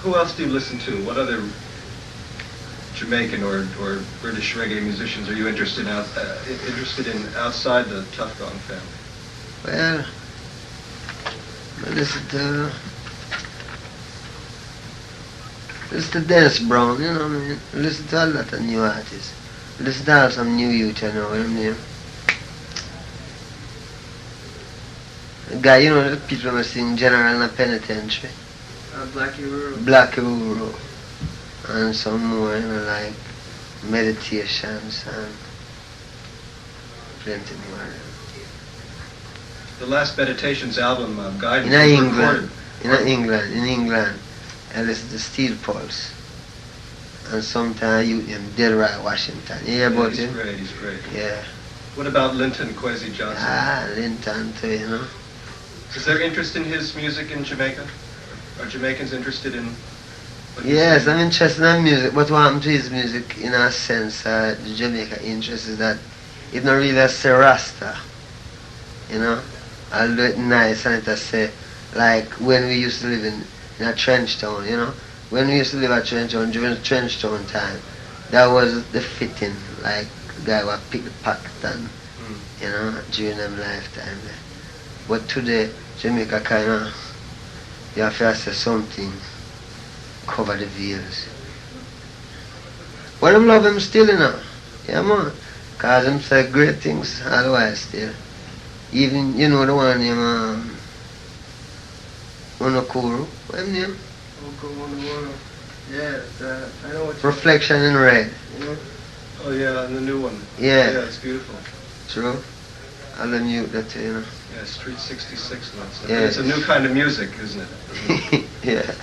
Who else do you listen to? What other Jamaican or British reggae musicians are you interested in outside the Tuff Gong family? Well, I listen to Dennis Brown, you know what I mean? I listen to a lot of new artists. I listen to some new youth, you know what I mean? The guy, you know, the people who sing General in the Penitentiary. Black Uhuru. Black Uhuru. And some more, you know, like meditations and plenty more. The last Meditations album, Guide. In England, I listen to Steel Pulse. And sometimes you Denzel Washington. You hear about him? He's great. Yeah. What about Linton Kwesi Johnson? Linton too, you know. Is there interest in his music in Jamaica? Are Jamaicans interested in what he's Yes, saying? I'm interested in music. What happened to his music, in a sense, the Jamaica interest is that it's not really a say Rasta, you know. I'll do it nice and it say, like when we used to live in a trench town, you know. When we used to live at trench town, during trench town time, that was the fitting, like the guy would pick the pocket and, you know, during them lifetime. But today, Jamaica kind of, you have to say something, cover the veils. But I love him still, you know. Yeah, man. Because him say great things all the while still. Even, you know, the one named Uhuru. What's his name? Uhuru. Yeah, I know what Reflection in Red. Yeah. Oh yeah, and the new one. Yeah. Yeah, it's beautiful. True. I'll mute that too, you know. Yeah, Street 66 now. So Yeah. it's a new kind of music, isn't it? Yeah.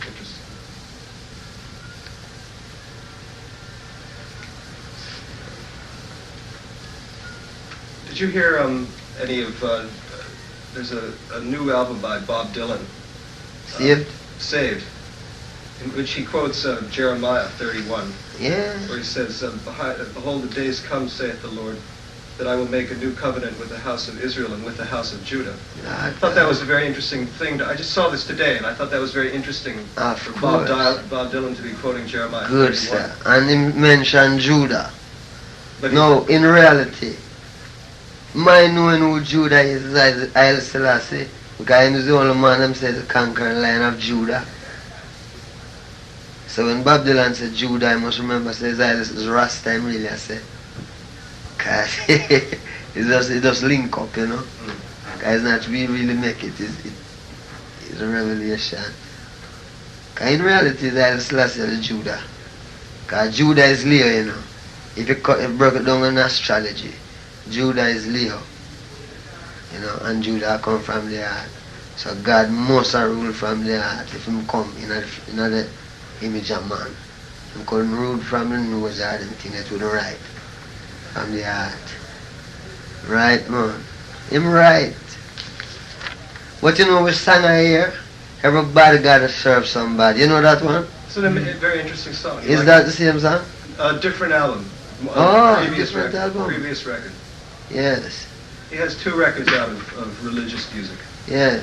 Interesting. Did you hear any of, there's a new album by Bob Dylan. Saved? Saved. In which he quotes Jeremiah 31. Yeah. Where he says, behold, the days come, saith the Lord, that I will make a new covenant with the house of Israel and with the house of Judah. I thought that was a very interesting thing. I just saw this today, and I thought that was very interesting for Bob Dylan to be quoting Jeremiah 31. Good, sir. And he mentioned Judah. But no, in reality, my knowing who Judah is Haile Selassie, because he is the only man that says the conquering line of Judah. So when Bob Dylan said Judah, I must remember says Haile is Rasta, him really I say. Because it just link up, you know. Because not we really make it, it's a revelation. Because in reality, Haile Selassie is Judah. Because Judah is Leo, you know. If you break it down in astrology, Judah is Leo. You know, and Judah come from the heart. So God must rule from the heart if him come in the image of man. He couldn't rule from the nose or anything that wouldn't right. From the heart. Right, man. Him right. But you know which song I hear? Everybody gotta serve somebody. You know that one? It's a very interesting song. Is that the same song? A different album. Previous album. Previous record. Yes. He has 2 records out of religious music. Yeah.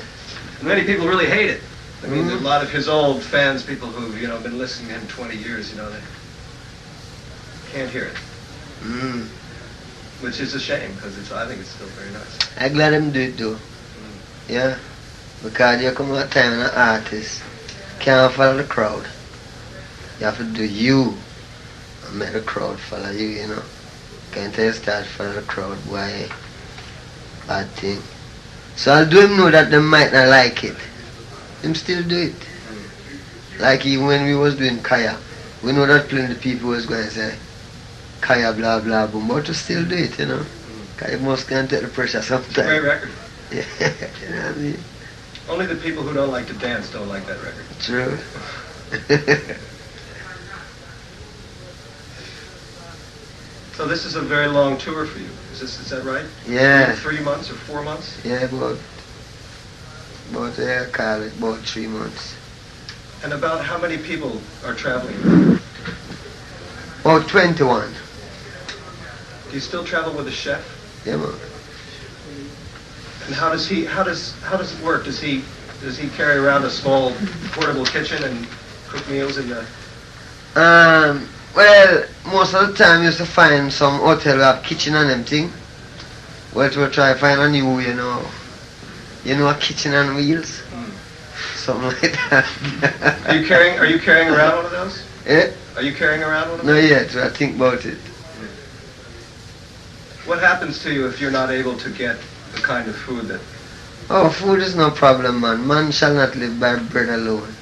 And many people really hate it. I mean, a lot of his old fans, people who've, you know, been listening to him 20 years, you know, they can't hear it. Which is a shame, because I think it's still very nice. I'm glad him do it though. Yeah. Because there come a time when an artist can't follow the crowd. You have to do you and make the crowd follow you, you know. Can't you start follow the crowd, why bad thing. So I'll do him know that they might not like it. Him still do it. Like even when we was doing Kaya, we know that plenty of people was going to say Kaya blah blah boom, but to still do it, you know. Because you must can't take the pressure sometimes. Great record. Yeah, you know what I mean? Only the people who don't like to dance don't like that record. True. So this is a very long tour for you. Is that right? Yeah. 3 months or 4 months? Yeah, about I call it about 3 months. And about how many people are traveling? About 21. Do you still travel with a chef? Yeah, man. And how does it work? Does he Does he carry around a small portable kitchen and cook meals in the... Well, most of the time you used to find some hotel have kitchen and them thing. Well, we'll try to find a new, a kitchen on wheels? Something like that. Are you carrying around one of those? Eh? Are you carrying around one of Not those? yet, I think about it. What happens to you if you're not able to get the kind of food that... Oh, food is no problem, man. Man shall not live by bread alone.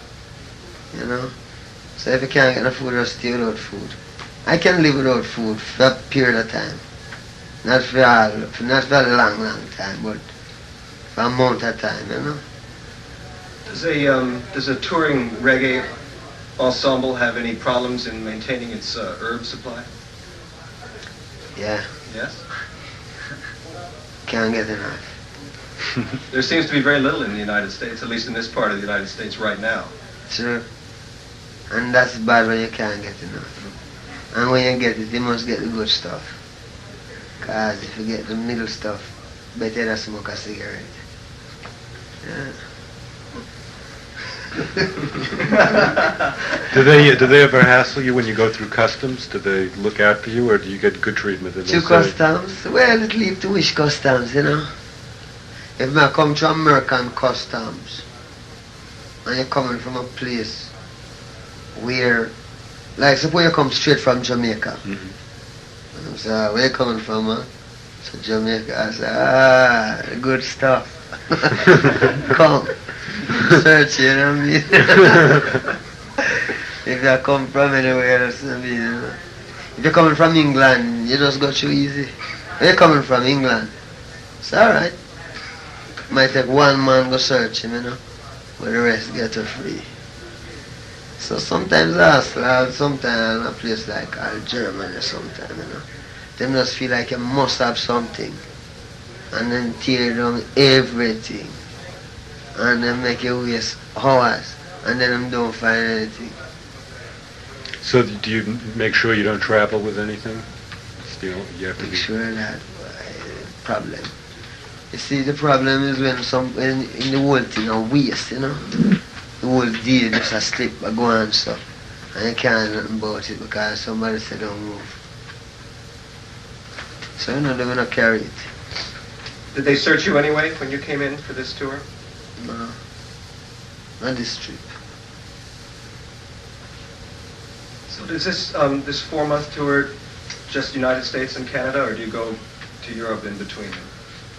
So if you can't get no food, just stay without food. I can live without food for a period of time. Not for a long time, but for a amount of time, Does a touring reggae ensemble have any problems in maintaining its herb supply? Yeah, Yes? can't get enough. There seems to be very little in the United States, at least in this part of the United States right now. True. And that's bad when you can't get enough. And when you get it, you must get the good stuff. Because if you get the middle stuff, better than smoke a cigarette. Yeah. Do they ever hassle you when you go through customs? Do they look after you, or do you get good treatment? To customs? Well, it leave to which customs, If I come to American customs, and you're coming from a place where, like, suppose you come straight from Jamaica. Mm-hmm. So, where you coming from, huh? So Jamaica, I say, good stuff. Come. Search, you know what I mean? If you come from anywhere else, If you're coming from England, you just go through easy. If you're coming from England, it's alright. Might take one man go search him, but the rest get her free. So sometimes sometimes a place like Germany sometimes, them just feel like you must have something. And then tear down everything. And then make you waste hours. And then them don't find anything. So do you make sure you don't travel with anything? Still, you have to Make be... sure that problem. You see, the problem is when in the whole thing a waste, The whole deal just a slip, a go on stuff. And you can't do nothing about it because somebody said don't move. So they're gonna carry it. Did they search you anyway when you came in for this tour? No. Not this trip. So does this 4-month tour just United States and Canada, or do you go to Europe in between them?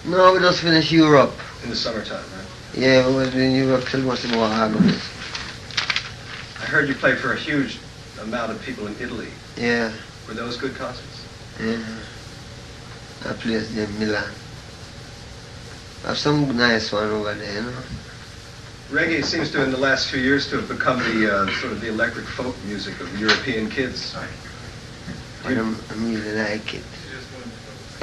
No, we just finished Europe. In the summertime, right? Yeah, we was in Europe till most of August. I heard you played for a huge amount of people in Italy. Yeah. Were those good concerts? Yeah. I played in Milan. Have some nice one over there, Reggae seems to, in the last few years, to have become the sort of the electric folk music of European kids. I really like it.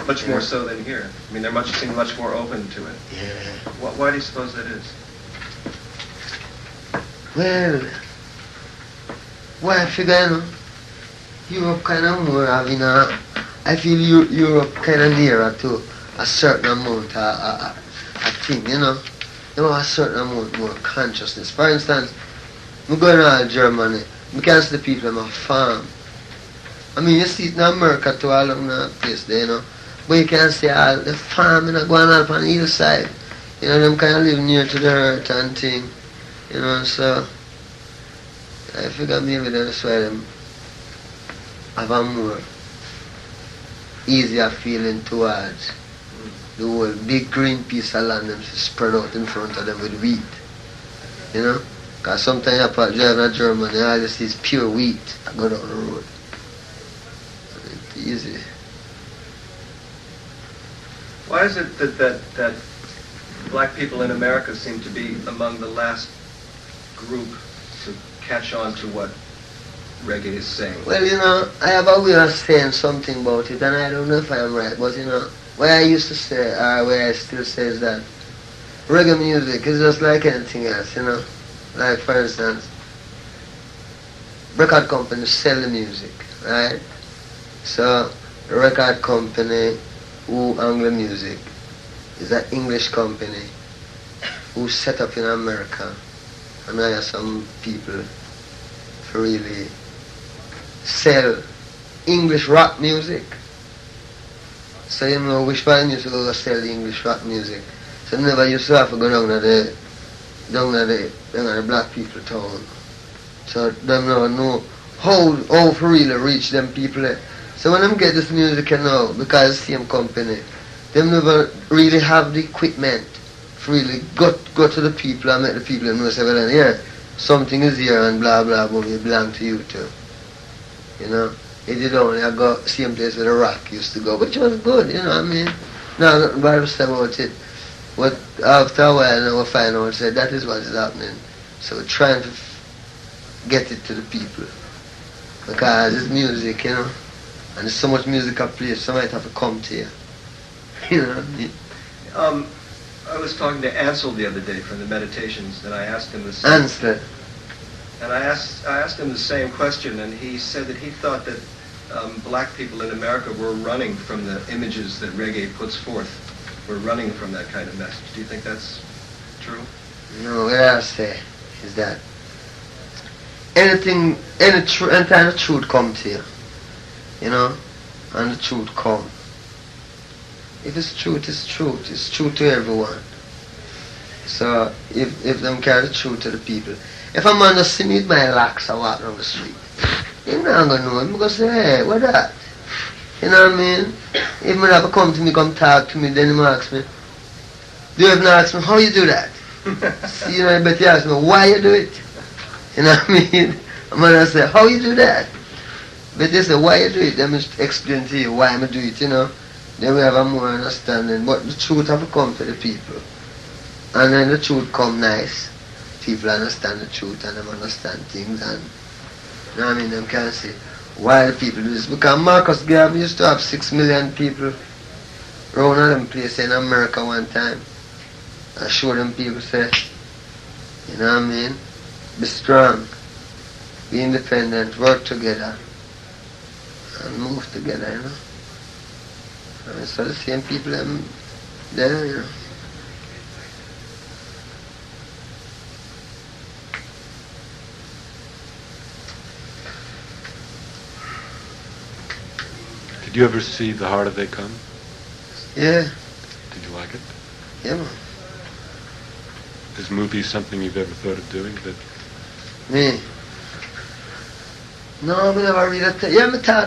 Much more so than here. I mean, they seem much more open to it. Yeah. Why do you suppose that is? Well, I figure, Europe kind of more having I feel Europe kind of nearer to a certain amount of thing, a certain amount more consciousness. For instance, we go to Germany, we can see the people on a farm. I mean, you see it in America too, all over the place there, But you can see all the farming going on on the hillside. Them kind of live near to the earth and thing. So I figure maybe that's why them have a more easier feeling towards the whole big green piece of land them spread out in front of them with wheat. Because sometimes you drive in Germany, all you see is pure wheat that go down the road. It's easy. Why is it that black people in America seem to be among the last group to catch on to what reggae is saying? Well, I have a way of saying something about it, and I don't know if I'm right, but what I used to say, or what I still say is that reggae music is just like anything else, Like, for instance, record companies sell the music, right? So, the record company who own the music is an English company who set up in America and hire some people to really sell English rock music. So you know which part used to go sell the English rock music. So never used to have to go down to the black people town. So them now know how to really reach them people there. So when them get this music now, because it's the same company, them never really have the equipment to really go to the people and make the people know, say, well, yeah, something is here and blah blah blah, it belong to you too. You know? It did only I go same place where the rock used to go, which was good, you know what I mean? Now nothing bad to say about it. But after a while now we find out say that is what is happening. So we're trying to get it to the people. Because it's music, you know. And there's so much music I play, somebody have to come to you. You know what I mean? I was talking to Ansel the other day from the Meditations, and I asked him the same. Ansel. And I asked him the same question, and he said that he thought that black people in America were running from the images that reggae puts forth. We're running from that kind of message. Do you think that's true? No, what I say is that any time the truth come to you, you know, and the truth come. If it's truth, it's truth. It's true to everyone. So if them carry the truth to the people. If a man just see me with my locks and walk down the street, he's not going to know. He's going to say, hey, what that? You know what I mean? If my ever come to me, come talk to me, then he ask me, do you ever ask me, how you do that? See, you know, you better ask me, why you do it? You know what I mean? I'm going to say, how you do that? But they say, why you do it? Let me explain to you why I do it, you know. Then we have a more understanding. But the truth have to come to the people. And then the truth come nice. People understand the truth and them understand things, and you know what I mean, them can say why the people do this. Because Marcus Garvey used to have 6 million people around them place in America one time. I show them people say, you know what I mean, be strong, be independent, work together and move together, you know. And so the same people them there, you know. Did you ever see The Harder They Come? Yeah. Did you like it? Yeah, man. Is movies something you've ever thought of doing? That Me? No, I never really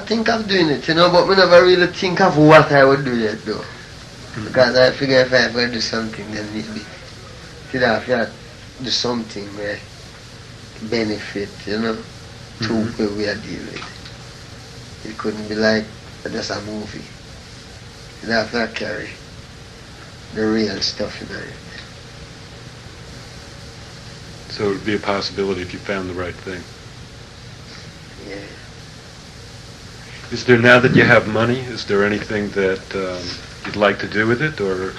think of doing it, you know, but I never really think of what I would do yet, though. Mm-hmm. Because I figure if I ever do something, then maybe I have to do something where benefit, you know, to where we are dealing with. It couldn't be like just a movie. You have to carry the real stuff in it. So it would be a possibility if you found the right thing. Yeah. Is there, now that you have money, is there anything that you'd like to do with it, or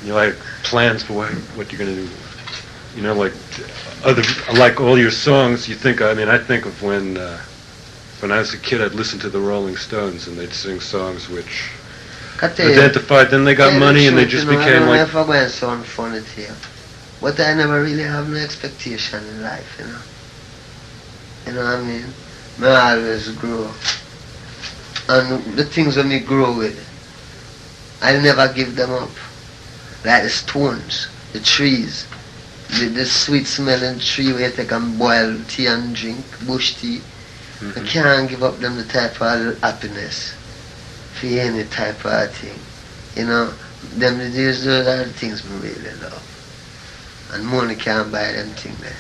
you like plans for what you're going to do? You know, like all your songs. You think? I mean, I think of when I was a kid, I'd listen to the Rolling Stones, and they'd sing songs which identified. Then they got money, and they just became like. I never going to sound funny to you, but I never really have no expectation in life, you know. You know what I mean? I always grow, and the things that me grow with, I never give them up. Like the stones, the trees, the sweet smelling tree where you take and boil tea and drink, bush tea. I can't give up them the type of happiness for any type of thing. You know, those are the things we really love. And money can't buy them things there.